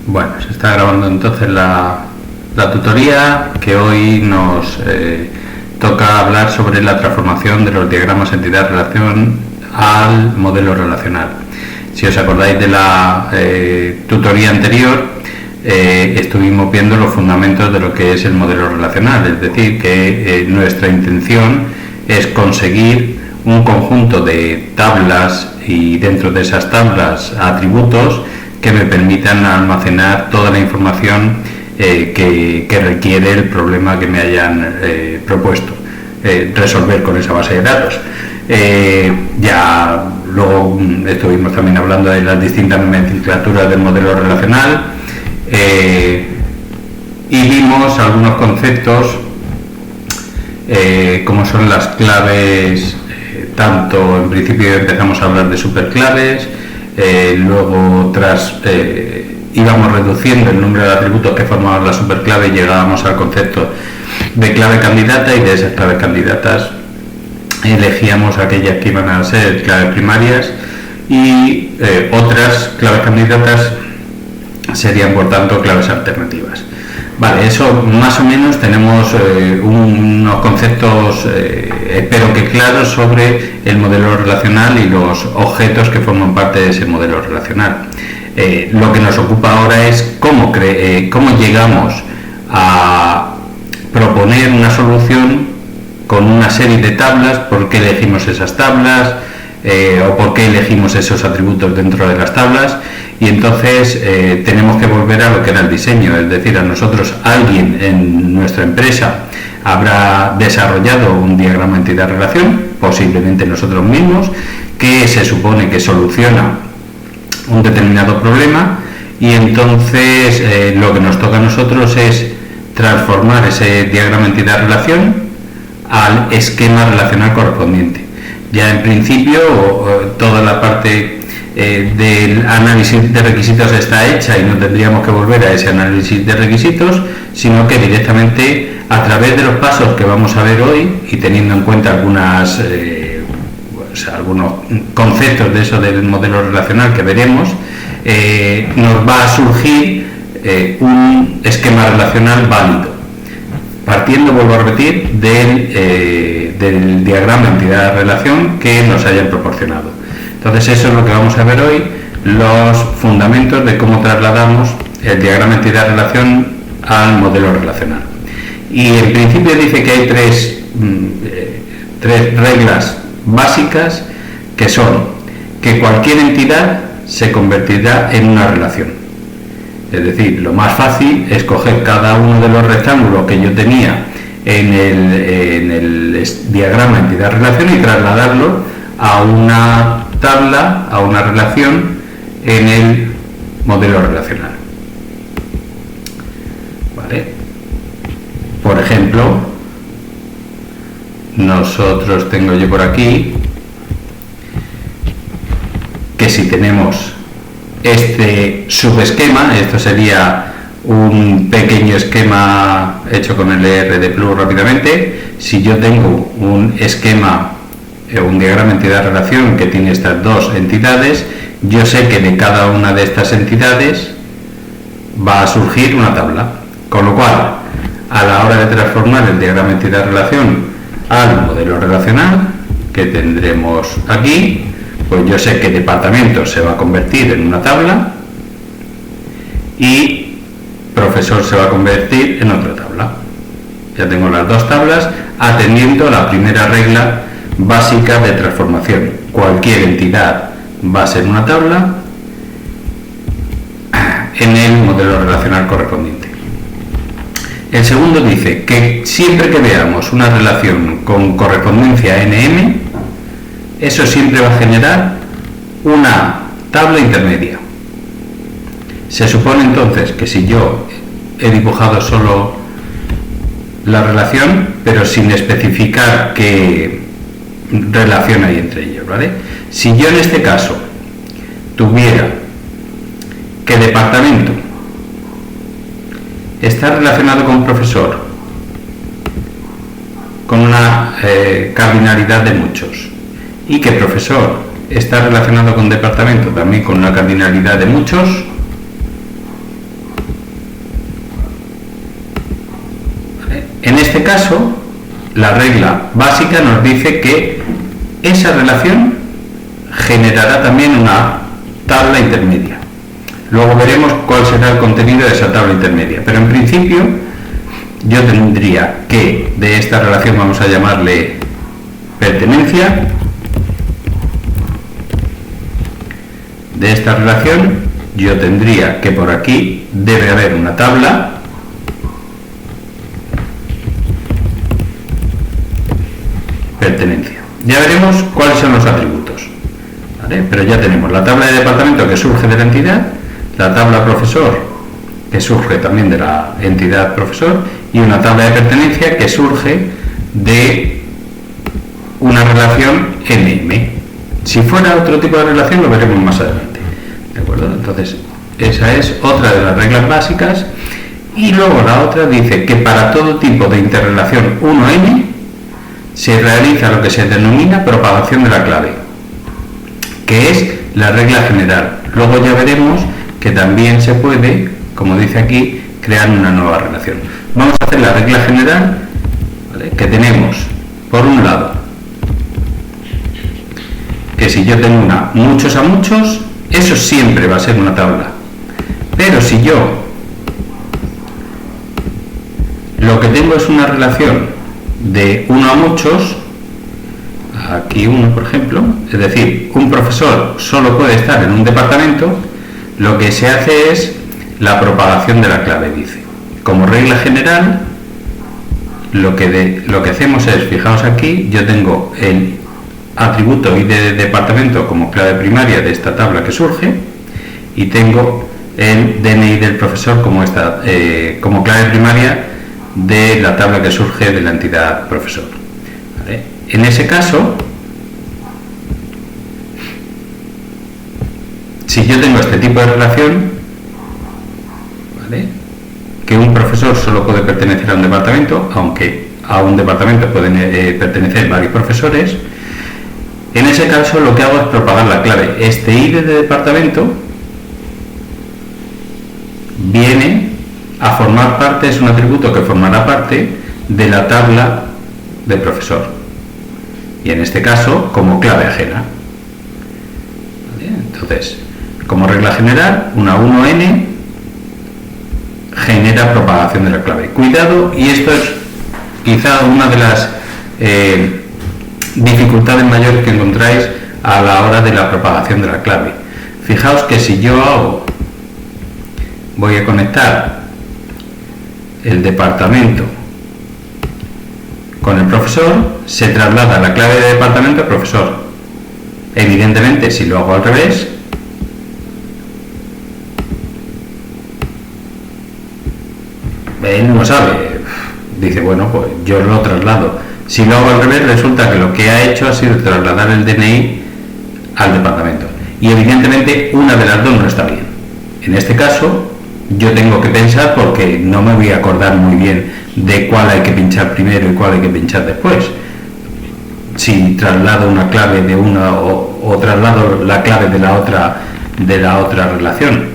Bueno, se está grabando entonces la tutoría que hoy nos toca hablar sobre la transformación de los diagramas entidad-relación al modelo relacional. Si os acordáis de la tutoría anterior, estuvimos viendo los fundamentos de lo que es el modelo relacional, es decir, que nuestra intención es conseguir un conjunto de tablas y dentro de esas tablas atributos que me permitan almacenar toda la información que requiere el problema que me hayan propuesto resolver con esa base de datos. Ya luego estuvimos también hablando de las distintas nomenclaturas del modelo relacional y vimos algunos conceptos como son las claves. Tanto en principio empezamos a hablar de superclaves, luego íbamos reduciendo el número de atributos que formaban la superclave y llegábamos al concepto de clave candidata, y de esas claves candidatas elegíamos aquellas que iban a ser claves primarias y otras claves candidatas serían por tanto claves alternativas. Vale, eso más o menos tenemos unos conceptos, espero que claros, sobre el modelo relacional y los objetos que forman parte de ese modelo relacional. Lo que nos ocupa ahora es cómo llegamos a proponer una solución con una serie de tablas, por qué elegimos esas tablas o por qué elegimos esos atributos dentro de las tablas. Y entonces tenemos que volver a lo que era el diseño, es decir, a nosotros alguien en nuestra empresa habrá desarrollado un diagrama entidad-relación, posiblemente nosotros mismos, que se supone que soluciona un determinado problema, y entonces lo que nos toca a nosotros es transformar ese diagrama entidad-relación al esquema relacional correspondiente. Ya en principio toda la parte del análisis de requisitos está hecha y no tendríamos que volver a ese análisis de requisitos, sino que directamente a través de los pasos que vamos a ver hoy y teniendo en cuenta algunos conceptos de eso del modelo relacional que veremos, nos va a surgir un esquema relacional válido, partiendo, vuelvo a repetir, del diagrama entidad-relación que nos hayan proporcionado. Entonces eso es lo que vamos a ver hoy, los fundamentos de cómo trasladamos el diagrama entidad-relación al modelo relacional. Y en principio dice que hay tres reglas básicas, que son que cualquier entidad se convertirá en una relación. Es decir, lo más fácil es coger cada uno de los rectángulos que yo tenía en el diagrama entidad-relación y trasladarlo a una tabla, a una relación en el modelo relacional. ¿Vale? Por ejemplo, tengo yo por aquí que si tenemos este subesquema, esto sería un pequeño esquema hecho con el ERD+ rápidamente. Si yo tengo un esquema, un diagrama entidad-relación que tiene estas dos entidades, yo sé que de cada una de estas entidades va a surgir una tabla, con lo cual a la hora de transformar el diagrama entidad-relación al modelo relacional que tendremos aquí, pues yo sé que departamento se va a convertir en una tabla y profesor se va a convertir en otra tabla. Ya tengo las dos tablas atendiendo a la primera regla básica de transformación. Cualquier entidad va a ser una tabla en el modelo relacional correspondiente. El segundo dice que siempre que veamos una relación con correspondencia NM, eso siempre va a generar una tabla intermedia. Se supone entonces que si yo he dibujado solo la relación, pero sin especificar qué relación hay entre ellos, ¿vale? Si yo en este caso tuviera que departamento está relacionado con profesor con una cardinalidad de muchos, y que profesor está relacionado con departamento también con una cardinalidad de muchos, caso, la regla básica nos dice que esa relación generará también una tabla intermedia. Luego veremos cuál será el contenido de esa tabla intermedia, pero en principio yo tendría que de esta relación vamos a llamarle pertenencia. De esta relación yo tendría que por aquí debe haber una tabla pertenencia. Ya veremos cuáles son los atributos, ¿vale? Pero ya tenemos la tabla de departamento que surge de la entidad, la tabla profesor que surge también de la entidad profesor y una tabla de pertenencia que surge de una relación NM. Si fuera otro tipo de relación lo veremos más adelante, ¿de acuerdo? Entonces esa es otra de las reglas básicas. Y luego la otra dice que para todo tipo de interrelación 1N se realiza lo que se denomina propagación de la clave, que es la regla general. Luego ya veremos que también se puede, como dice aquí, crear una nueva relación. Vamos a hacer la regla general, ¿vale? Que tenemos, por un lado, que si yo tengo una muchos a muchos, eso siempre va a ser una tabla. Pero si yo lo que tengo es una relación de 1 a muchos, aquí uno por ejemplo, es decir, un profesor solo puede estar en un departamento, lo que se hace es la propagación de la clave, dice. Como regla general, lo que hacemos es, fijaos aquí, yo tengo el atributo ID de departamento como clave primaria de esta tabla que surge y tengo el DNI del profesor como clave primaria de la tabla que surge de la entidad profesor, ¿vale? En ese caso, si yo tengo este tipo de relación, ¿vale? Que un profesor solo puede pertenecer a un departamento, aunque a un departamento pueden pertenecer varios profesores, en ese caso lo que hago es propagar la clave. Este ID de departamento viene a formar parte, es un atributo que formará parte de la tabla del profesor y en este caso como clave ajena, ¿vale? Entonces, como regla general, una 1N genera propagación de la clave. Cuidado, y esto es quizá una de las dificultades mayores que encontráis a la hora de la propagación de la clave. Fijaos que si yo voy a conectar el departamento con el profesor, se traslada la clave de departamento al profesor. Evidentemente, si lo hago al revés, él no sabe, dice, bueno, pues yo lo traslado. Si lo hago al revés, resulta que lo que ha hecho ha sido trasladar el DNI al departamento y evidentemente una de las dos no está bien. En este caso yo tengo que pensar, porque no me voy a acordar muy bien de cuál hay que pinchar primero y cuál hay que pinchar después. Si traslado una clave de una o traslado la clave de la otra relación.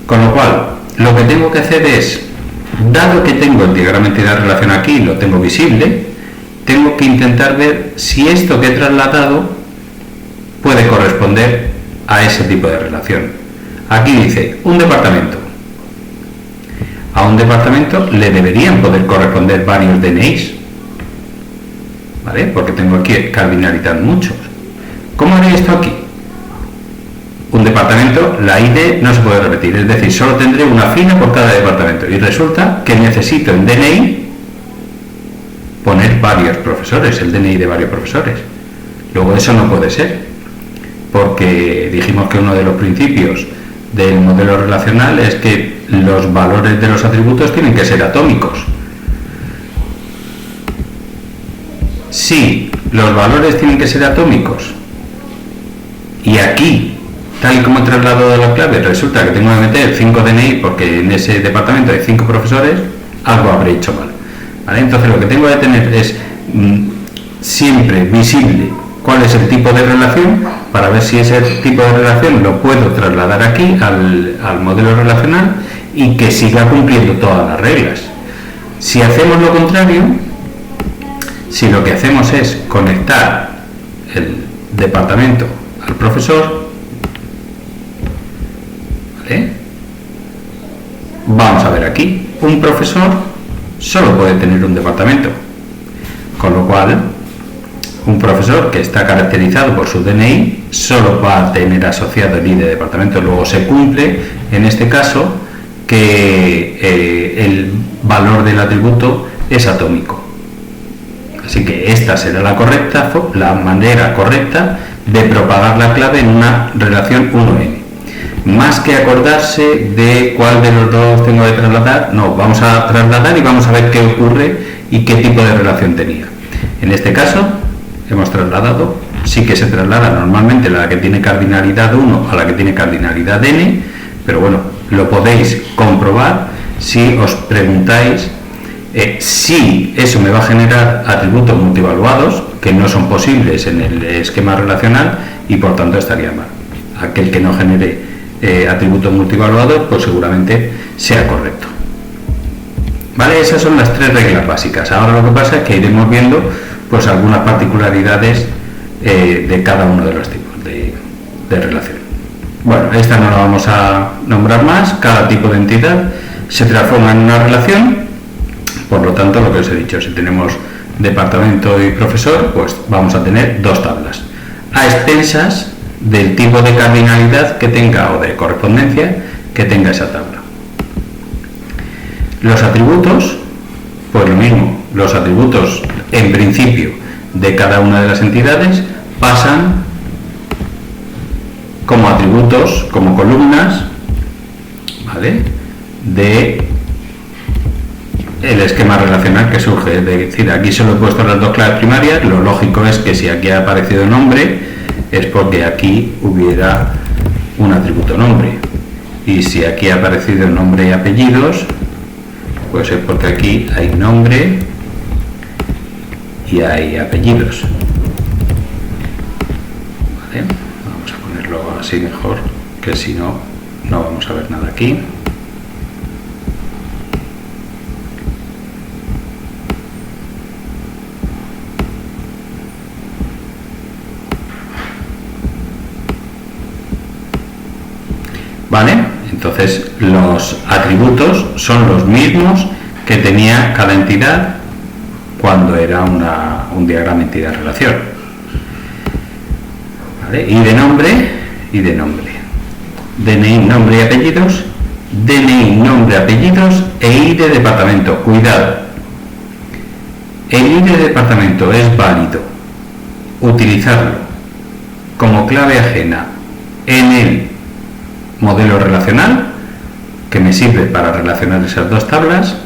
Con lo cual, lo que tengo que hacer es, dado que tengo el diagrama de entidad relación aquí, lo tengo visible, tengo que intentar ver si esto que he trasladado puede corresponder a ese tipo de relación. Aquí dice, un departamento. A un departamento le deberían poder corresponder varios DNIs, ¿vale? Porque tengo aquí cardinalidad muchos. ¿Cómo haré esto aquí? Un departamento, la ID no se puede repetir, es decir, solo tendré una fila por cada departamento y resulta que necesito en DNI poner varios profesores, el DNI de varios profesores. Luego eso no puede ser, porque dijimos que uno de los principios del modelo relacional es que los valores de los atributos tienen que ser atómicos. Si los valores tienen que ser atómicos y aquí, tal y como he trasladado la clave, resulta que tengo que meter 5 DNI porque en ese departamento hay 5 profesores, algo habré hecho mal, ¿vale? Entonces lo que tengo que tener es siempre visible cuál es el tipo de relación, para ver si ese tipo de relación lo puedo trasladar aquí al modelo relacional y que siga cumpliendo todas las reglas. Si hacemos lo contrario, si lo que hacemos es conectar el departamento al profesor, ¿vale? Vamos a ver aquí, un profesor solo puede tener un departamento, con lo cual un profesor que está caracterizado por su DNI solo va a tener asociado el ID de departamento. Luego se cumple, en este caso, que el valor del atributo es atómico. Así que esta será la manera correcta de propagar la clave en una relación 1n. Más que acordarse de cuál de los dos tengo que trasladar, no, vamos a trasladar y vamos a ver qué ocurre y qué tipo de relación tenía. En este caso, hemos trasladado, sí que se traslada normalmente la que tiene cardinalidad 1 a la que tiene cardinalidad n, pero bueno, lo podéis comprobar si os preguntáis si eso me va a generar atributos multivaluados, que no son posibles en el esquema relacional y por tanto estaría mal. Aquel que no genere atributos multivaluados, pues seguramente sea correcto. Vale, esas son las 3 reglas básicas. Ahora lo que pasa es que iremos viendo pues algunas particularidades de cada uno de los tipos de relación. Bueno, esta no la vamos a nombrar más. Cada tipo de entidad se transforma en una relación. Por lo tanto, lo que os he dicho, si tenemos departamento y profesor, pues vamos a tener 2 tablas a expensas del tipo de cardinalidad que tenga o de correspondencia que tenga esa tabla. Los atributos, pues lo mismo, los atributos en principio de cada una de las entidades pasan como atributos, como columnas, ¿vale?, de el esquema relacional que surge. Es decir, aquí solo he puesto las 2 claves primarias. Lo lógico es que si aquí ha aparecido nombre es porque aquí hubiera un atributo nombre, y si aquí ha aparecido nombre y apellidos, pues es porque aquí hay nombre y hay apellidos. ¿Vale? Vamos a ponerlo así mejor, que si no, no vamos a ver nada aquí. ¿Vale? Entonces los atributos son los mismos que tenía cada entidad cuando era un diagrama entidad-relación. ¿Vale? Y de nombre, DNI, nombre y apellidos, DNI, nombre, apellidos e ID de departamento. Cuidado, el ID de departamento es válido utilizarlo como clave ajena en el modelo relacional, que me sirve para relacionar esas 2 tablas,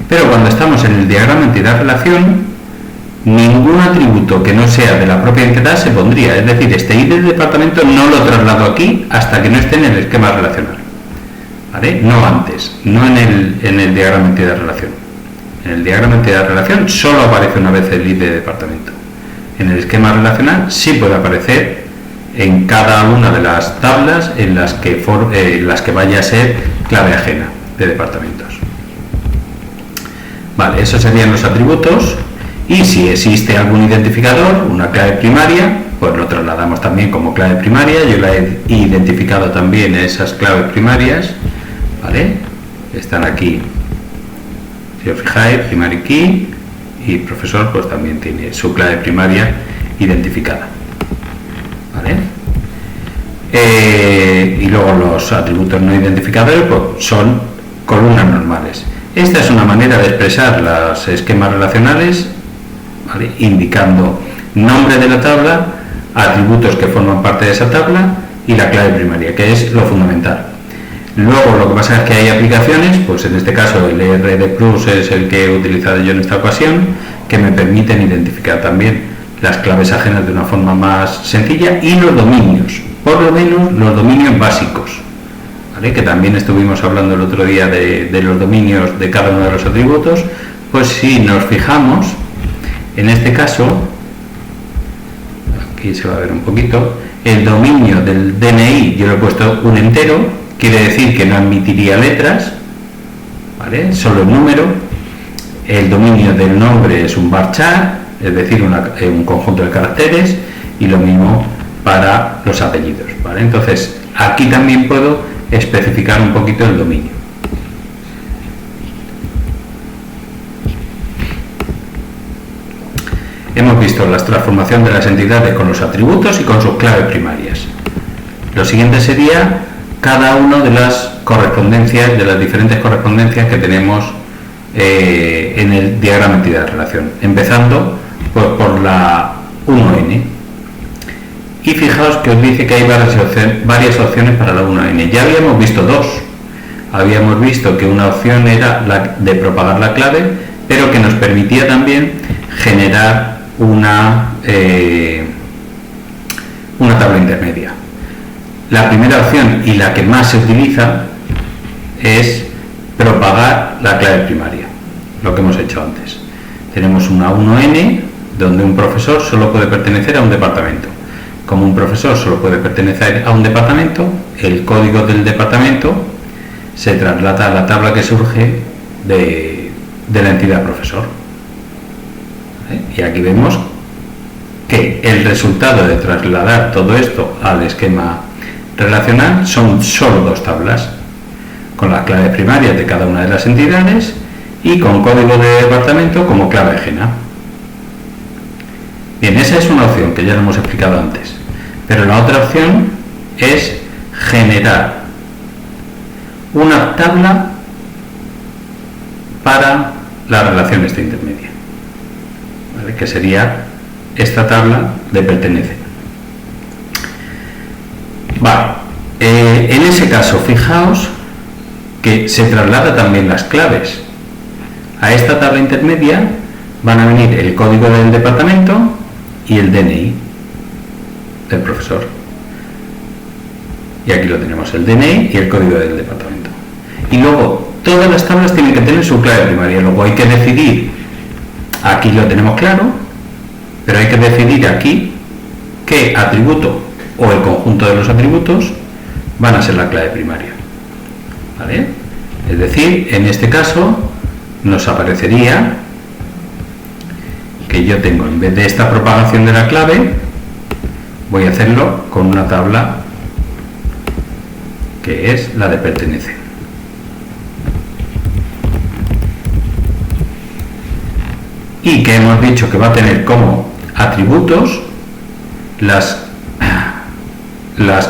pero cuando estamos en el diagrama entidad-relación, ningún atributo que no sea de la propia entidad se pondría. Es decir, este ID del departamento no lo traslado aquí hasta que no esté en el esquema relacional, ¿vale? No antes, no en el diagrama entidad-relación. En el diagrama entidad-relación solo aparece una vez el ID de departamento. En el esquema relacional sí puede aparecer en cada una de las tablas en las que vaya a ser clave ajena de departamentos. Vale, esos serían los atributos, y si existe algún identificador, una clave primaria, pues lo trasladamos también como clave primaria. Yo la he identificado también esas claves primarias, ¿vale? Están aquí, si os fijáis, primary key, y profesor pues también tiene su clave primaria identificada. ¿Vale? Y luego los atributos no identificadores pues son columnas normales. Esta es una manera de expresar los esquemas relacionales, ¿vale?, indicando nombre de la tabla, atributos que forman parte de esa tabla y la clave primaria, que es lo fundamental. Luego lo que pasa es que hay aplicaciones, pues en este caso el ERD Plus es el que he utilizado yo en esta ocasión, que me permiten identificar también las claves ajenas de una forma más sencilla, y los dominios, por lo menos los dominios básicos, ¿vale?, que también estuvimos hablando el otro día de los dominios de cada uno de los atributos. Pues si nos fijamos, en este caso, aquí se va a ver un poquito, el dominio del DNI yo lo he puesto un entero, quiere decir que no admitiría letras, ¿vale?, solo el número. El dominio del nombre es un varchar, es decir, un conjunto de caracteres, y lo mismo para los apellidos, ¿vale? Entonces, aquí también puedo especificar un poquito el dominio. Hemos visto la transformación de las entidades con los atributos y con sus claves primarias. Lo siguiente sería cada una de las correspondencias, de las diferentes correspondencias que tenemos en el diagrama entidad-relación, empezando pues, por la 1n. Y fijaos que os dice que hay varias opciones para la 1n. Ya habíamos visto dos. Habíamos visto que una opción era la de propagar la clave, pero que nos permitía también generar una tabla intermedia. La primera opción y la que más se utiliza es propagar la clave primaria, lo que hemos hecho antes. Tenemos una 1n donde un profesor solo puede pertenecer a un departamento. Como un profesor solo puede pertenecer a un departamento, el código del departamento se traslada a la tabla que surge de la entidad profesor. Y aquí vemos que el resultado de trasladar todo esto al esquema relacional son solo dos tablas, con las claves primarias de cada una de las entidades y con código de departamento como clave ajena. Bien, esa es una opción que ya lo hemos explicado antes, pero la otra opción es generar una tabla para la relación esta intermedia, ¿vale? Que sería esta tabla de pertenece. Vale, en ese caso fijaos que se traslada también las claves. A esta tabla intermedia van a venir el código del departamento y el DNI del profesor. Y aquí lo tenemos, el DNI y el código del departamento. Y luego todas las tablas tienen que tener su clave primaria. Luego hay que decidir, aquí lo tenemos claro, pero hay que decidir aquí qué atributo o el conjunto de los atributos van a ser la clave primaria, ¿vale? Es decir, en este caso nos aparecería que yo tengo, en vez de esta propagación de la clave, voy a hacerlo con una tabla que es la de pertenece. Y que hemos dicho que va a tener como atributos las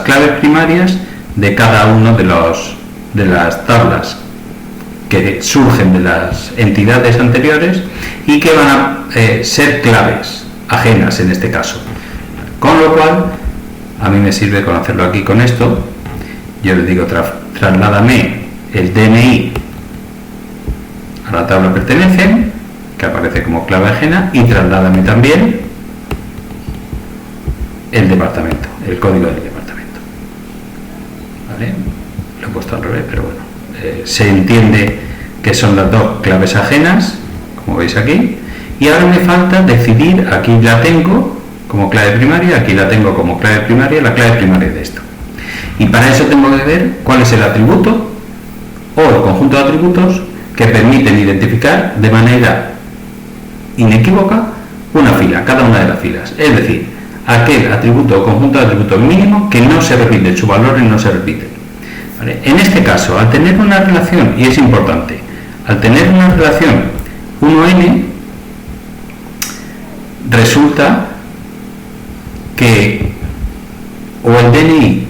claves primarias de cada uno de las tablas que surgen de las entidades anteriores y que van a ser claves ajenas en este caso. Con lo cual, a mí me sirve con hacerlo aquí con esto. Yo le digo trasládame el DNI a la tabla pertenece, que aparece como clave ajena, y trasládame también el departamento, el código del departamento. ¿Vale? Lo he puesto al revés, pero bueno. Se entiende que son las dos claves ajenas, como veis aquí, y ahora me falta decidir, aquí la tengo como clave primaria, aquí la tengo como clave primaria, la clave primaria de esto. Y para eso tengo que ver cuál es el atributo o el conjunto de atributos que permiten identificar de manera inequívoca una fila, cada una de las filas. Es decir, aquel atributo o conjunto de atributos mínimo que no se repite, sus valores no se repiten. ¿Vale? En este caso, al tener una relación, y es importante, al tener una relación 1n, resulta que o el DNI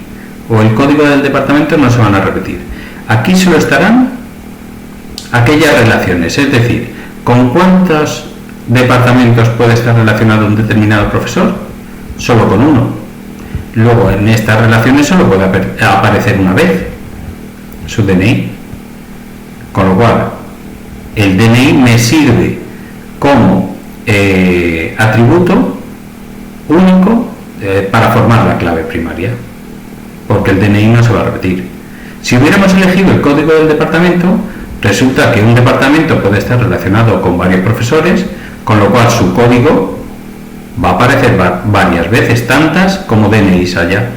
o el código del departamento no se van a repetir. Aquí solo estarán aquellas relaciones, es decir, ¿con cuántos departamentos puede estar relacionado un determinado profesor? Solo con uno. Luego en estas relaciones solo puede aparecer una vez su DNI, con lo cual el DNI me sirve como atributo único para formar la clave primaria, porque el DNI no se va a repetir. Si hubiéramos elegido el código del departamento, resulta que un departamento puede estar relacionado con varios profesores, con lo cual su código va a aparecer varias veces, tantas como DNIs haya,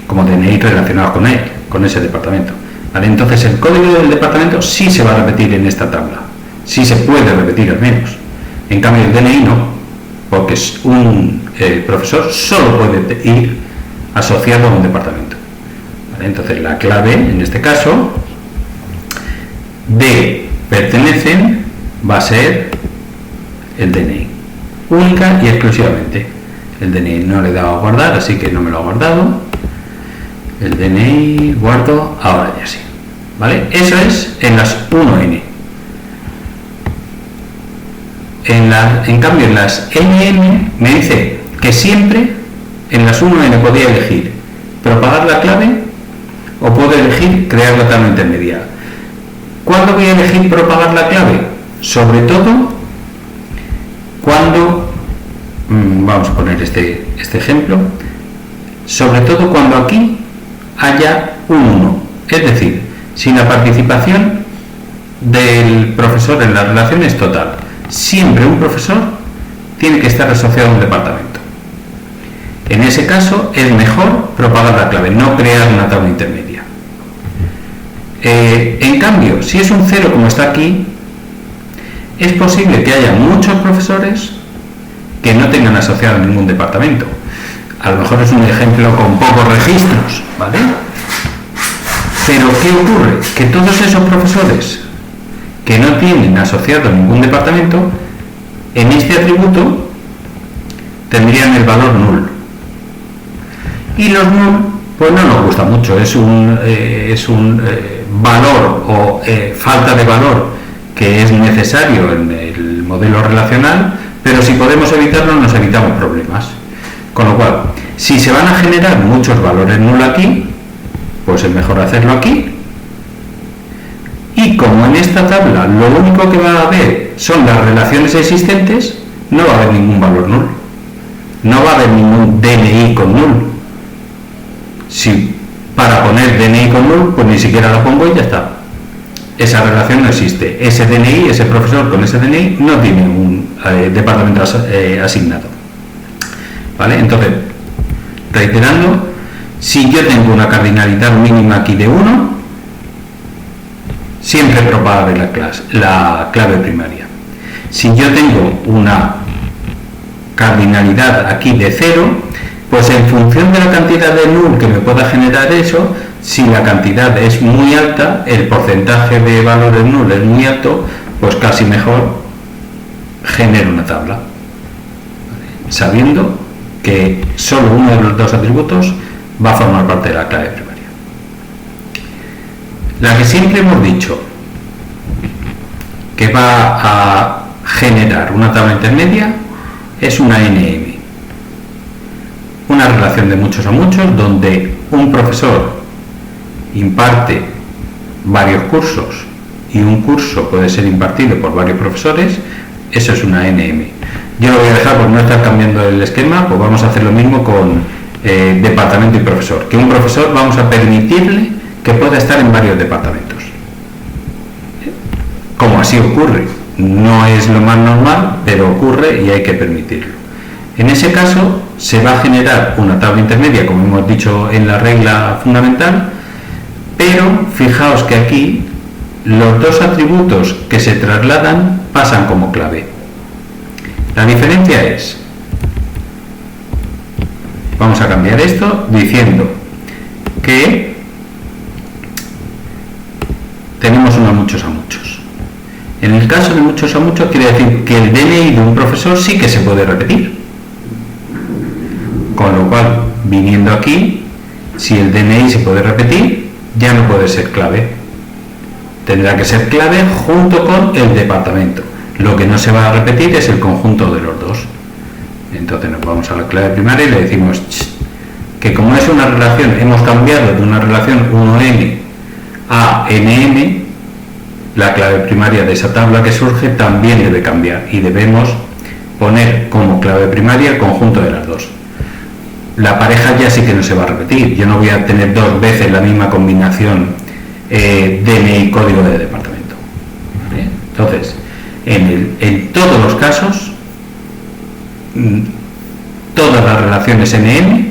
como DNI relacionados con él, con ese departamento. ¿Vale? Entonces el código del departamento sí se va a repetir en esta tabla, Sí se puede repetir al menos. En cambio el DNI no, porque un profesor solo puede ir asociado a un departamento. ¿Vale? Entonces la clave, en este caso, de pertenecen va a ser el DNI, única y exclusivamente. El DNI no le he dado a guardar, así que no me lo ha guardado. El DNI guardo, ahora ya sí. ¿Vale? Eso es en las 1N. En cambio en las NN me dice que siempre en las 1N podía elegir propagar la clave o puedo elegir crear la tabla intermedia. ¿Cuándo voy a elegir propagar la clave? Sobre todo cuando, vamos a poner este ejemplo, sobre todo cuando aquí haya un 1, es decir, si la participación del profesor en la relación es total. Siempre un profesor tiene que estar asociado a un departamento. En ese caso es mejor propagar la clave, no crear una tabla intermedia. En cambio, si es un 0 como está aquí, es posible que haya muchos profesores que no tengan asociado ningún departamento. A lo mejor es un ejemplo con pocos registros, ¿vale? Pero ¿qué ocurre? Que todos esos profesores que no tienen asociado ningún departamento, en este atributo tendrían el valor null. Y los null, pues no nos gusta mucho, es un valor o falta de valor que es necesario en el modelo relacional, pero si podemos evitarlo nos evitamos problemas. Con lo cual, si se van a generar muchos valores null aquí, pues es mejor hacerlo aquí. Y como en esta tabla lo único que va a haber son las relaciones existentes, no va a haber ningún valor null. No va a haber ningún DNI con null. Si para poner DNI con null, pues ni siquiera lo pongo y ya está. Esa relación no existe. Ese DNI, ese profesor con ese DNI no tiene un departamento asignado. ¿Vale? Entonces, reiterando, si yo tengo una cardinalidad mínima aquí de 1, siempre propagaré la clave primaria. Si yo tengo una cardinalidad aquí de 0, pues en función de la cantidad de null que me pueda generar eso, si la cantidad es muy alta, el porcentaje de valores null es muy alto, pues casi mejor genero una tabla, ¿vale? Sabiendo que solo uno de los dos atributos va a formar parte de la clave primaria. La que siempre hemos dicho que va a generar una tabla intermedia es una NM, una relación de muchos a muchos donde un profesor imparte varios cursos y un curso puede ser impartido por varios profesores. Eso es una NM. Yo lo voy a dejar por no estar cambiando el esquema, pues vamos a hacer lo mismo con departamento y profesor, que un profesor vamos a permitirle que pueda estar en varios departamentos. Como así ocurre, no es lo más normal, pero ocurre y hay que permitirlo. En ese caso se va a generar una tabla intermedia, como hemos dicho en la regla fundamental, pero fijaos que aquí los dos atributos que se trasladan pasan como clave. La diferencia es, vamos a cambiar esto diciendo que tenemos unos muchos a muchos. En el caso de muchos a muchos quiere decir que el DNI de un profesor sí que se puede repetir. Con lo cual, viniendo aquí, si el DNI se puede repetir, ya no puede ser clave. Tendrá que ser clave junto con el departamento. Lo que no se va a repetir es el conjunto de los dos. Entonces nos vamos a la clave primaria y le decimos que como es una relación, hemos cambiado de una relación 1n a nm, la clave primaria de esa tabla que surge también debe cambiar y debemos poner como clave primaria el conjunto de las dos. La pareja ya sí que no se va a repetir. Yo no voy a tener dos veces la misma combinación DNI código de departamento. ¿Vale? Entonces, en todos los casos, todas las relaciones NM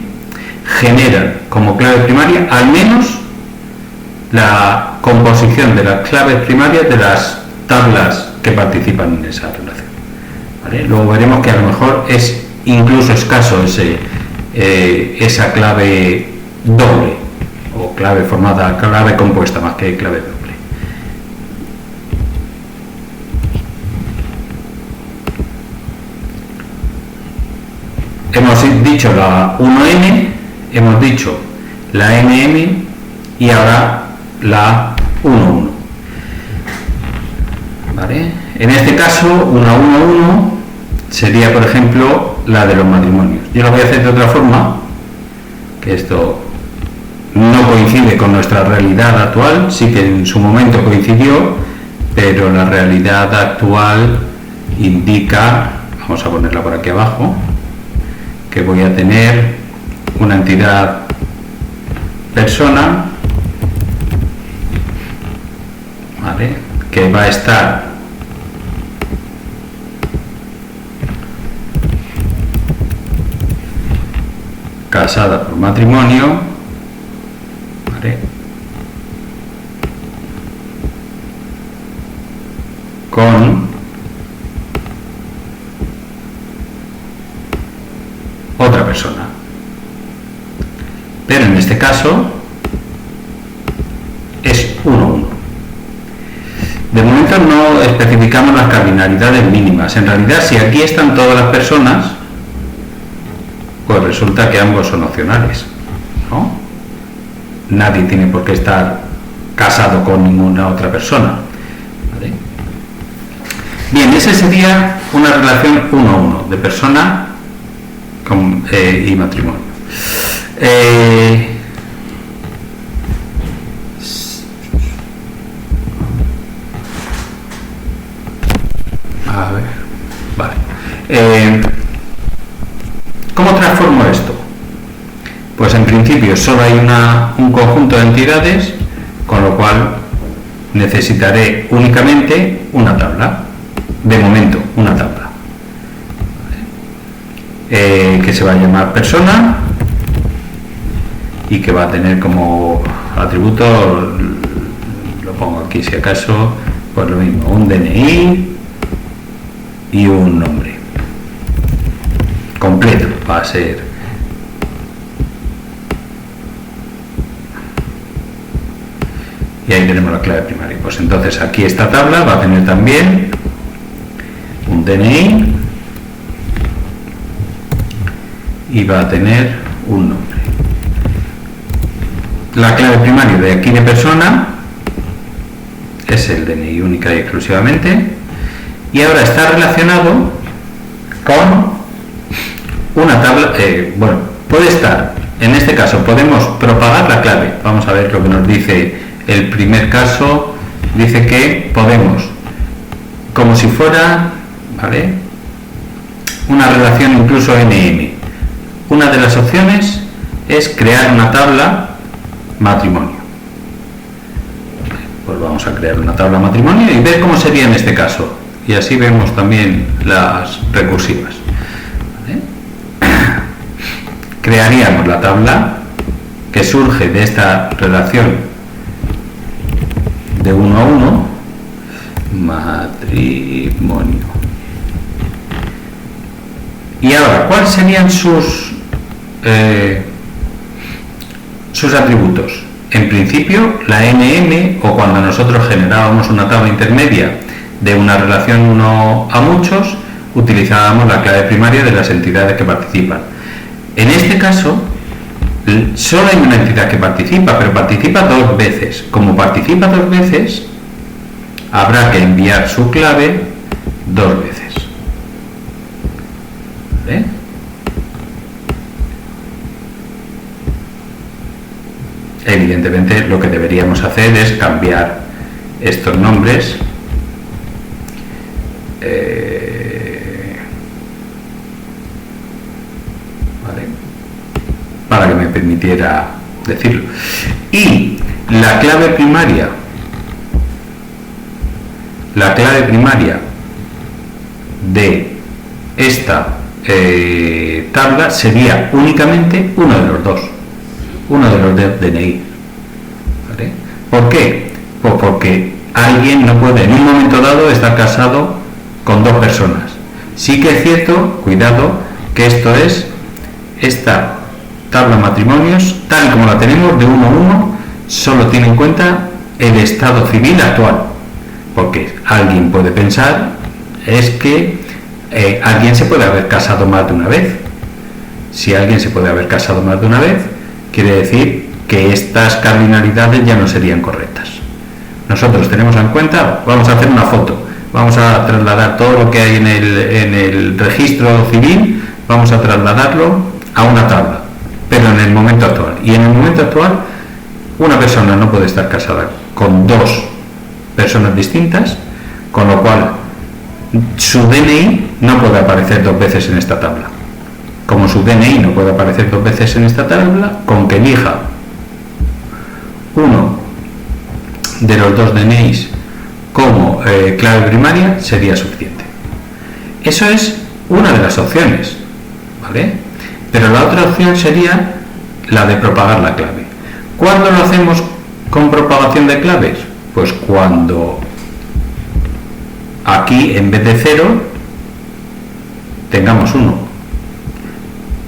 generan como clave primaria al menos la composición de las claves primarias de las tablas que participan en esa relación. ¿Vale? Luego veremos que a lo mejor es incluso escaso esa clave doble o clave compuesta más que clave doble. Hemos dicho la 1n, hemos dicho la nm y ahora la 1,1. ¿Vale? En este caso, una 1,1 sería, por ejemplo, la de los matrimonios. Yo lo voy a hacer de otra forma, que esto no coincide con nuestra realidad actual, sí que en su momento coincidió, pero la realidad actual indica, vamos a ponerla por aquí abajo, que voy a tener una entidad persona, ¿vale?, que va a estar casada por matrimonio, ¿vale?, con otra persona. Pero en este caso es 1,1. De momento no especificamos las cardinalidades mínimas. En realidad, si aquí están todas las personas, pues resulta que ambos son opcionales, ¿no? Nadie tiene por qué estar casado con ninguna otra persona, ¿vale? Bien, esa sería una relación 1-1 de persona y matrimonio. A ver, vale. ¿Cómo transformo esto? Pues en principio solo hay un conjunto de entidades, con lo cual necesitaré únicamente una tabla. De momento, una tabla. Que se va a llamar persona y que va a tener como atributo, lo pongo aquí si acaso, pues lo mismo, un DNI y un nombre completo, va a ser y ahí tenemos la clave primaria. Pues entonces aquí esta tabla va a tener también un DNI y va a tener un nombre. La clave primaria de aquí de persona es el DNI única y exclusivamente, y ahora está relacionado con una tabla, bueno, puede estar, en este caso podemos propagar la clave. Vamos a ver lo que nos dice el primer caso. Dice que podemos, como si fuera, ¿vale?, una relación incluso NM. Una de las opciones es crear una tabla matrimonio. Pues vamos a crear una tabla matrimonio y ver cómo sería en este caso. Y así vemos también las recursivas. ¿Vale? Crearíamos la tabla que surge de esta relación de 1 a 1, matrimonio. Y ahora, ¿cuáles serían sus atributos? En principio, la NM, o cuando nosotros generábamos una tabla intermedia de una relación 1 a muchos, utilizábamos la clave primaria de las entidades que participan. En este caso, solo hay una entidad que participa, pero participa dos veces. Como participa dos veces, habrá que enviar su clave dos veces. ¿Vale? Evidentemente, lo que deberíamos hacer es cambiar estos nombres ¿vale?, para que me permitiera decirlo. Y la clave primaria de esta tabla sería únicamente uno de los dos DNI. ¿Vale? ¿Por qué? Pues porque alguien no puede en un momento dado estar casado con dos personas. Sí que es cierto, cuidado, que esta tabla de matrimonios, tal como la tenemos, de 1 a 1, solo tiene en cuenta el estado civil actual. Porque alguien puede pensar, es que alguien se puede haber casado más de una vez. Si alguien se puede haber casado más de una vez, quiere decir que estas cardinalidades ya no serían correctas. Nosotros tenemos en cuenta, vamos a hacer una foto, vamos a trasladar todo lo que hay en el registro civil, vamos a trasladarlo a una tabla, pero en el momento actual. Y en el momento actual, una persona no puede estar casada con dos personas distintas, con lo cual su DNI no puede aparecer dos veces en esta tabla. Como su DNI no puede aparecer dos veces en esta tabla, con que elija uno de los dos DNIs como clave primaria sería suficiente. Eso es una de las opciones, ¿vale? Pero la otra opción sería la de propagar la clave. ¿Cuándo lo hacemos con propagación de claves? Pues cuando aquí en vez de 0 tengamos 1.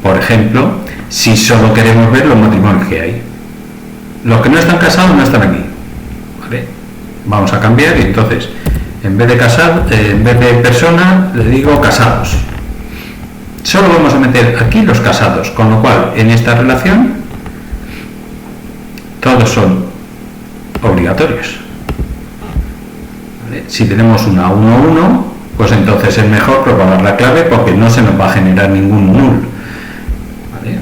Por ejemplo, si solo queremos ver los matrimonios que hay. Los que no están casados no están aquí, ¿vale? Vamos a cambiar y entonces en vez de persona le digo casados. Solo vamos a meter aquí los casados, con lo cual en esta relación todos son obligatorios. ¿Vale? Si tenemos una 1-1, pues entonces es mejor propagar la clave porque no se nos va a generar ningún null. ¿Vale?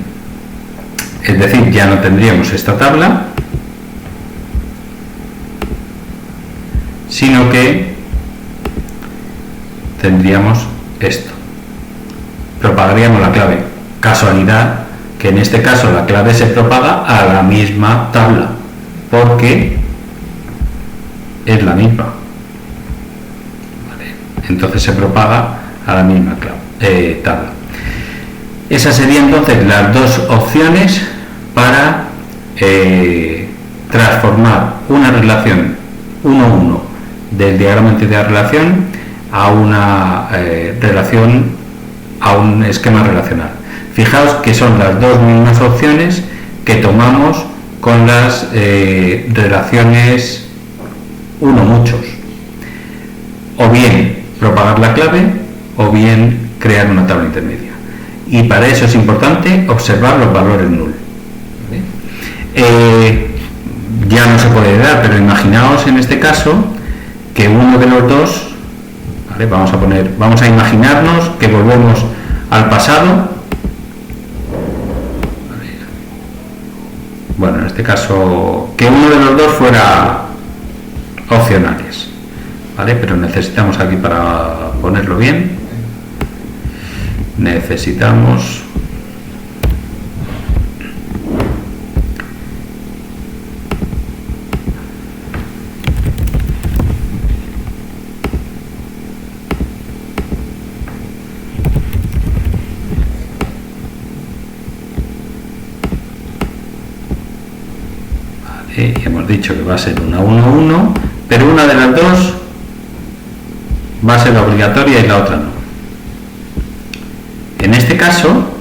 Es decir, ya no tendríamos esta tabla, sino que tendríamos esto. Propagaríamos la clave. Casualidad que en este caso la clave se propaga a la misma tabla, porque es la misma. ¿Vale? Entonces se propaga a la misma tabla. Esas serían entonces las dos opciones para transformar una relación 1-1 del diagrama de entidad relación a una a un esquema relacional. Fijaos que son las dos mismas opciones que tomamos con las relaciones 1 muchos. O bien propagar la clave o bien crear una tabla intermedia. Y para eso es importante observar los valores null. Ya no se puede dar, pero imaginaos en este caso que uno de los dos, ¿vale? Vamos a imaginarnos que volvemos al pasado. Bueno, en este caso que uno de los dos fuera opcionales, ¿vale? Pero necesitamos aquí, para ponerlo bien, necesitamos y hemos dicho que va a ser una 1-1, pero una de las dos va a ser obligatoria y la otra no. En este caso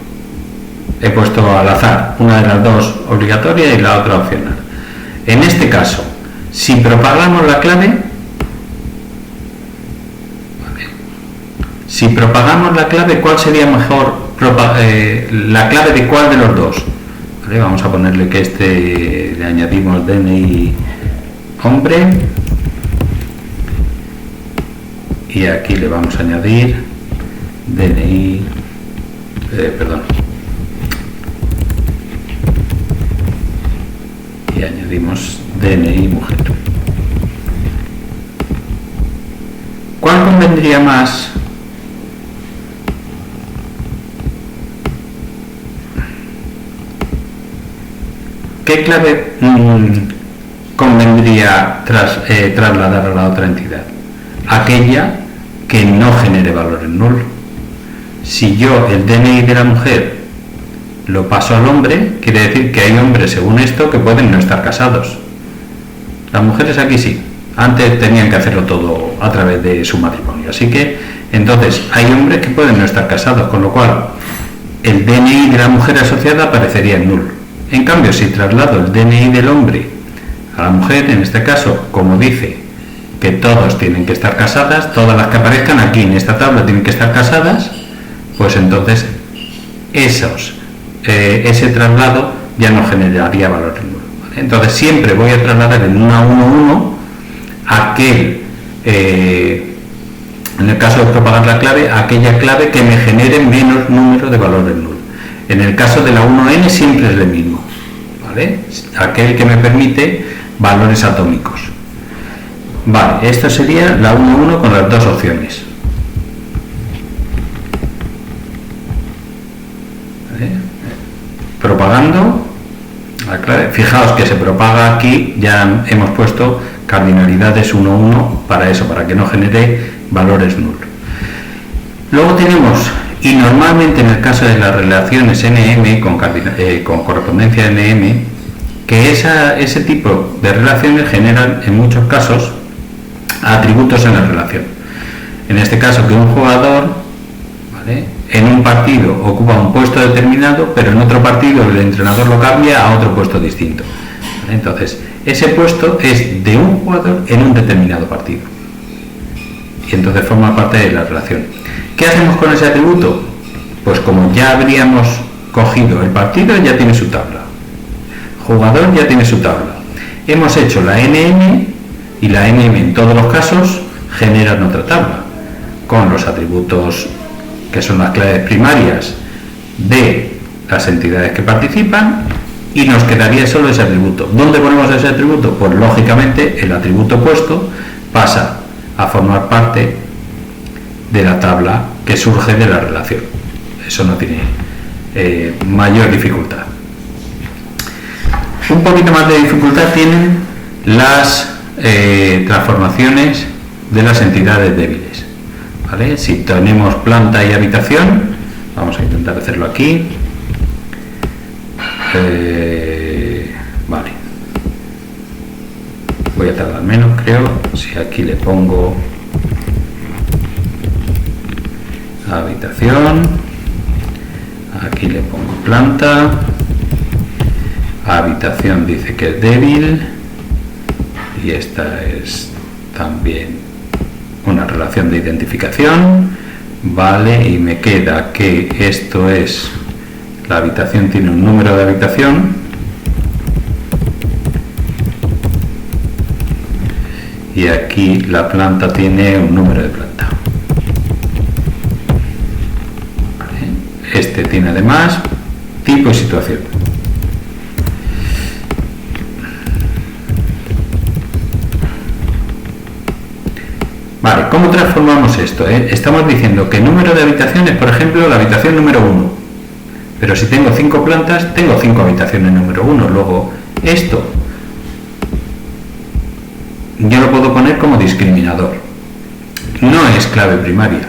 he puesto al azar una de las dos obligatoria y la otra opcional. En este caso, si propagamos la clave, ¿vale? Si propagamos la clave, ¿cuál sería mejor? La clave de cuál de los dos. ¿Vale? Vamos a ponerle que le añadimos DNI hombre y aquí le vamos a añadir DNI y añadimos DNI mujer. ¿Cuál convendría más? ¿Qué clave convendría trasladar a la otra entidad? Aquella que no genere valores null. Si yo el DNI de la mujer lo paso al hombre, quiere decir que hay hombres, según esto, que pueden no estar casados. Las mujeres aquí sí, Antes tenían que hacerlo todo a través de su matrimonio. Así que, entonces, hay hombres que pueden no estar casados, con lo cual el DNI de la mujer asociada aparecería en nulo. En cambio, si traslado el DNI del hombre a la mujer, en este caso, como dice que todos tienen que estar casadas, todas las que aparezcan aquí en esta tabla tienen que estar casadas, pues entonces ese traslado ya no generaría valor nulo, ¿vale? Entonces siempre voy a trasladar en una 1-1 aquel, en el caso de propagar la clave, aquella clave que me genere menos número de valores nulos. En el caso de la 1n siempre es el mismo, ¿vale? Aquel que me permite valores atómicos. Vale, esto sería la 1-1 con las dos opciones. ¿Vale? Propagando la clave. Fijaos que se propaga aquí, ya hemos puesto cardinalidades 1-1 para eso, para que no genere valores nulos. Luego tenemos, y normalmente en el caso de las relaciones NM con correspondencia NM, que ese tipo de relaciones generan en muchos casos atributos en la relación. En este caso, que un jugador, ¿vale?, en un partido ocupa un puesto determinado, pero en otro partido el entrenador lo cambia a otro puesto distinto, ¿vale? Entonces, ese puesto es de un jugador en un determinado partido y entonces forma parte de la relación. ¿Qué hacemos con ese atributo? Pues como ya habríamos cogido el partido, ya tiene su tabla, jugador ya tiene su tabla, hemos hecho la NM y la NM en todos los casos generan otra tabla con los atributos que son las claves primarias de las entidades que participan, y nos quedaría solo ese atributo. ¿Dónde ponemos ese atributo? Pues lógicamente el atributo puesto pasa a formar parte de la tabla que surge de la relación. Eso no tiene mayor dificultad. Un poquito más de dificultad tienen las transformaciones de las entidades débiles, ¿vale? Si tenemos planta y habitación, vamos a intentar hacerlo aquí. Vale, voy a tardar menos, creo. Si aquí le pongo habitación, aquí le pongo planta, habitación dice que es débil, y esta es también una relación de identificación, vale, y me queda que esto es, la habitación tiene un número de habitación y aquí la planta tiene un número de planta, vale. Este tiene además tipo y situación. Vale, ¿cómo transformamos esto? Estamos diciendo que el número de habitaciones, por ejemplo, la habitación número 1. Pero si tengo 5 plantas, tengo 5 habitaciones número 1. Luego, esto yo lo puedo poner como discriminador. No es clave primaria,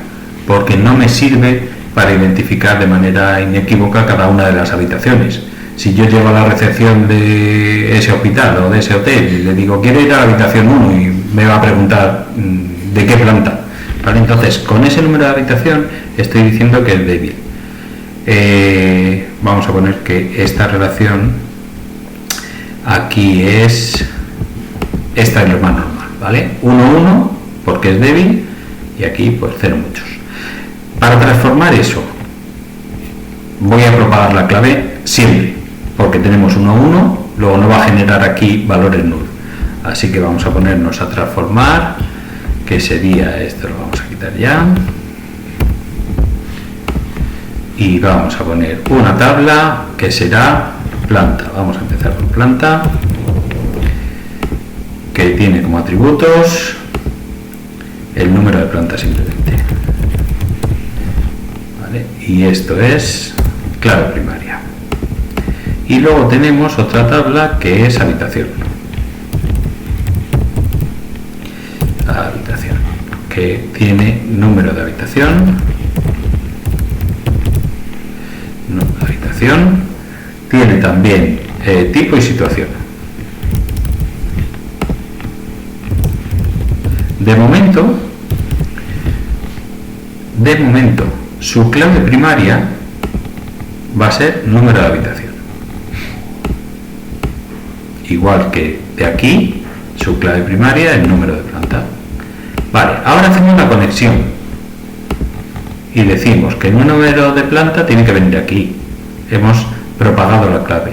porque no me sirve para identificar de manera inequívoca cada una de las habitaciones. Si yo llego a la recepción de ese hospital o de ese hotel y le digo, quiero ir a la habitación 1, y me va a preguntar de qué planta, ¿vale? Entonces, con ese número de habitación estoy diciendo que es débil. Vamos a poner que esta relación aquí esta es lo más normal, ¿vale? 1-1 porque es débil, y aquí pues 0 muchos. Para transformar eso voy a propagar la clave siempre, porque tenemos 1-1, luego no va a generar aquí valores nulos, así que vamos a ponernos a transformar, que sería esto, lo vamos a quitar ya, y vamos a poner una tabla que será planta. Vamos a empezar con planta, que tiene como atributos el número de plantas simplemente, ¿vale? Y esto es clave primaria. Y luego tenemos otra tabla que es habitación, que tiene número de habitación, tiene también tipo y situación. De momento, su clave primaria va a ser número de habitación. Igual que de aquí, su clave primaria es número de planta. Vale, ahora hacemos la conexión y decimos que el número de planta tiene que venir aquí. Hemos propagado la clave.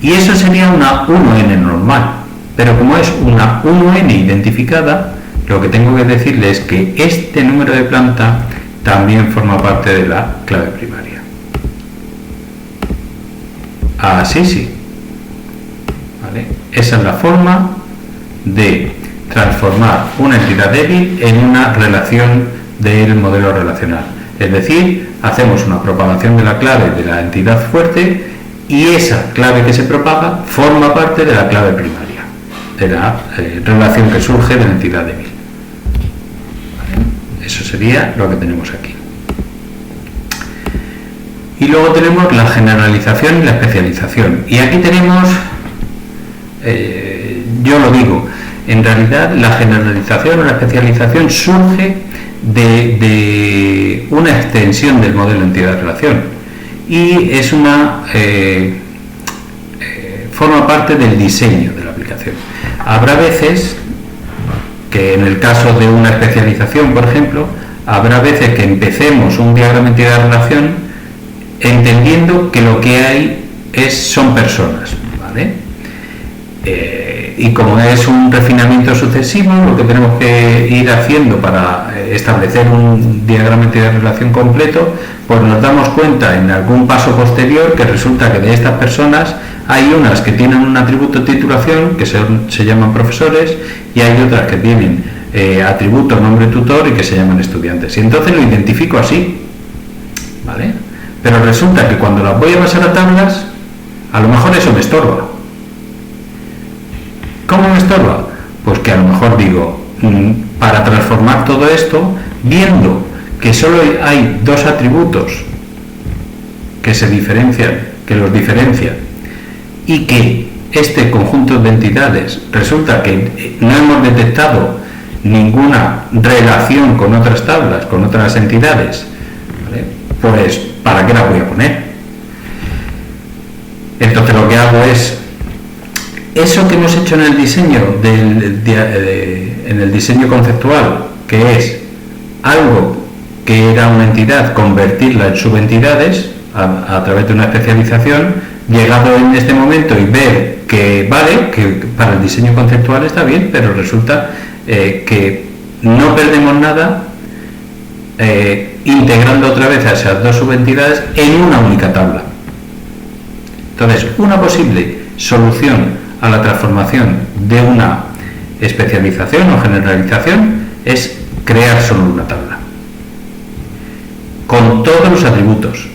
Y eso sería una 1n normal. Pero como es una 1n identificada, lo que tengo que decirle es que este número de planta también forma parte de la clave primaria. Así sí. ¿Vale? Esa es la forma de transformar una entidad débil en una relación del modelo relacional. Es decir, hacemos una propagación de la clave de la entidad fuerte y esa clave que se propaga forma parte de la clave primaria, de la relación que surge de la entidad débil. ¿Vale? Eso sería lo que tenemos aquí. Y luego tenemos la generalización y la especialización. Y aquí tenemos, yo lo digo, en realidad la generalización o la especialización surge de una extensión del modelo entidad-relación y es forma parte del diseño de la aplicación. Habrá veces que en el caso de una especialización, por ejemplo, habrá veces que empecemos un diagrama entidad-relación entendiendo que lo que hay son personas, ¿vale? Y como es un refinamiento sucesivo, lo que tenemos que ir haciendo para establecer un diagrama de relación completo, pues nos damos cuenta en algún paso posterior que resulta que de estas personas hay unas que tienen un atributo titulación, que se llaman profesores, y hay otras que tienen atributo nombre tutor y que se llaman estudiantes. Y entonces lo identifico así, ¿vale? Pero resulta que cuando las voy a pasar a tablas, a lo mejor eso me estorba. ¿Cómo me estorba? Pues que a lo mejor digo, para transformar todo esto, viendo que solo hay dos atributos que se diferencian, que los diferencian, y que este conjunto de entidades resulta que no hemos detectado ninguna relación con otras tablas, con otras entidades, ¿vale? Pues ¿para qué la voy a poner? Entonces lo que hago es eso que hemos hecho en el diseño en el diseño conceptual, que es algo que era una entidad, convertirla en subentidades a través de una especialización, llegado en este momento y ver que vale, que para el diseño conceptual está bien, pero resulta que no perdemos nada integrando otra vez a esas dos subentidades en una única tabla. Entonces, una posible solución a la transformación de una especialización o generalización es crear solo una tabla con todos los atributos,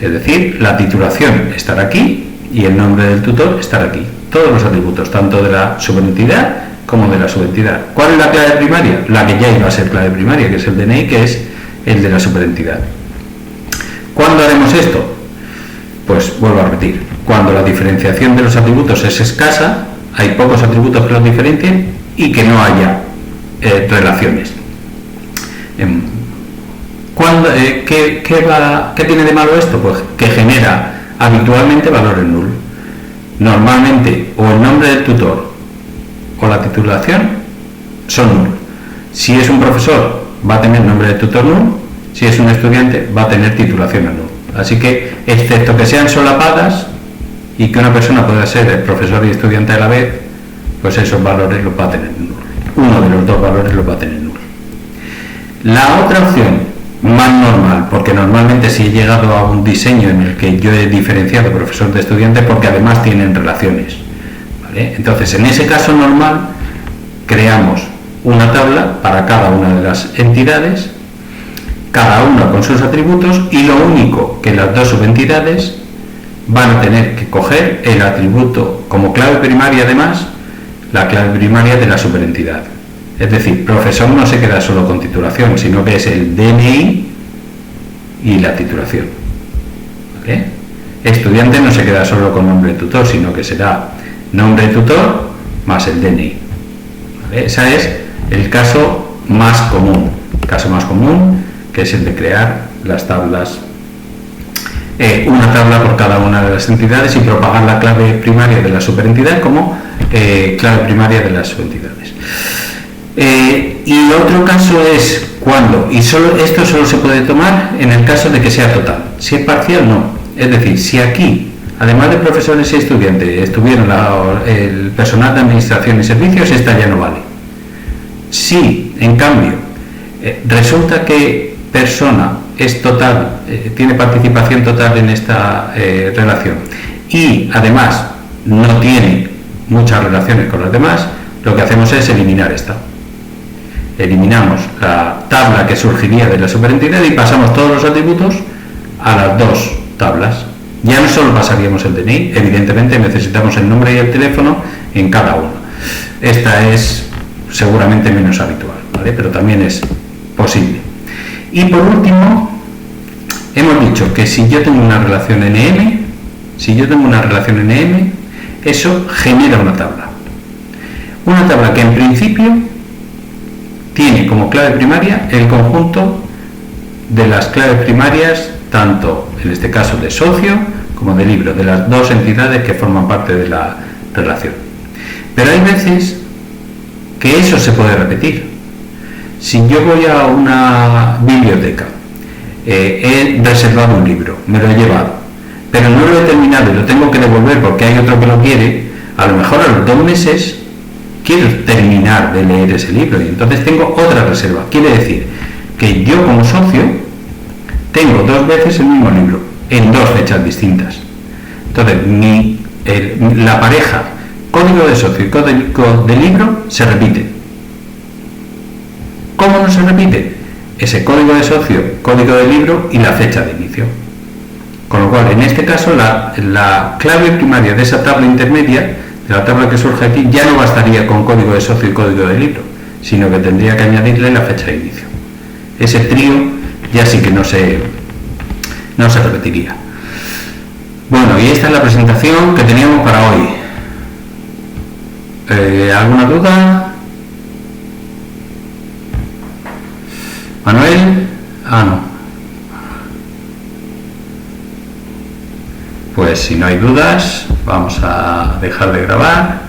es decir, la titulación estará aquí y el nombre del tutor estará aquí, todos los atributos, tanto de la subentidad como de la subentidad. ¿Cuál es la clave primaria? La que ya iba a ser clave primaria, que es el DNI, que es el de la superentidad. ¿Cuándo haremos esto? Pues vuelvo a repetir, cuando la diferenciación de los atributos es escasa, hay pocos atributos que los diferencien y que no haya relaciones. ¿Qué tiene de malo esto? Pues que genera habitualmente valores null. Normalmente o el nombre del tutor o la titulación son null. Si es un profesor va a tener nombre de tutor null, si es un estudiante va a tener titulación null. Así que, excepto que sean solapadas y que una persona pueda ser profesor y estudiante a la vez, pues esos valores los va a tener null. Uno de los dos valores los va a tener null. La otra opción, más normal, porque normalmente si he llegado a un diseño en el que yo he diferenciado profesor de estudiante porque además tienen relaciones, ¿vale? Entonces, en ese caso normal, creamos una tabla para cada una de las entidades, cada una con sus atributos, y lo único que las dos subentidades van a tener que coger el atributo como clave primaria, además la clave primaria de la superentidad. Es decir, profesor no se queda solo con titulación, sino que es el DNI y la titulación, ¿vale? Estudiante no se queda solo con nombre de tutor, sino que será nombre de tutor más el DNI, ¿vale? Esa es el caso más común, que es el de crear las tablas, una tabla por cada una de las entidades y propagar la clave primaria de la superentidad como clave primaria de las subentidades. Y otro caso es cuando, y esto solo se puede tomar en el caso de que sea total. Si es parcial, no. Es decir, si aquí, además de profesores y estudiantes, estuvieron el personal de administración y servicios, esta ya no vale. Si, en cambio, resulta que persona es total, tiene participación total en esta relación y además no tiene muchas relaciones con los demás, lo que hacemos es eliminar esta. Eliminamos la tabla que surgiría de la superentidad y pasamos todos los atributos a las dos tablas. Ya no solo pasaríamos el DNI, evidentemente necesitamos el nombre y el teléfono en cada uno. Esta es seguramente menos habitual, ¿vale? Pero también es posible. Y por último, hemos dicho que si yo tengo una relación NM, eso genera una tabla. Una tabla que en principio tiene como clave primaria el conjunto de las claves primarias, tanto en este caso de socio como de libro, de las dos entidades que forman parte de la relación. Pero hay veces que eso se puede repetir. Si yo voy a una biblioteca, he reservado un libro, me lo he llevado, pero no lo he terminado y lo tengo que devolver porque hay otro que lo quiere, a lo mejor a los 2 meses quiero terminar de leer ese libro y entonces tengo otra reserva. Quiere decir que yo como socio tengo 2 veces el mismo libro en 2 fechas distintas. Entonces la pareja código de socio y código de libro se repite. ¿Cómo no se repite? Ese código de socio, código de libro y la fecha de inicio. Con lo cual, en este caso, la clave primaria de esa tabla intermedia, de la tabla que surge aquí, ya no bastaría con código de socio y código de libro, sino que tendría que añadirle la fecha de inicio. Ese trío ya sí que no se repetiría. Bueno, y esta es la presentación que teníamos para hoy. ¿Alguna duda? ¿Manuel? No. Pues si no hay dudas, vamos a dejar de grabar.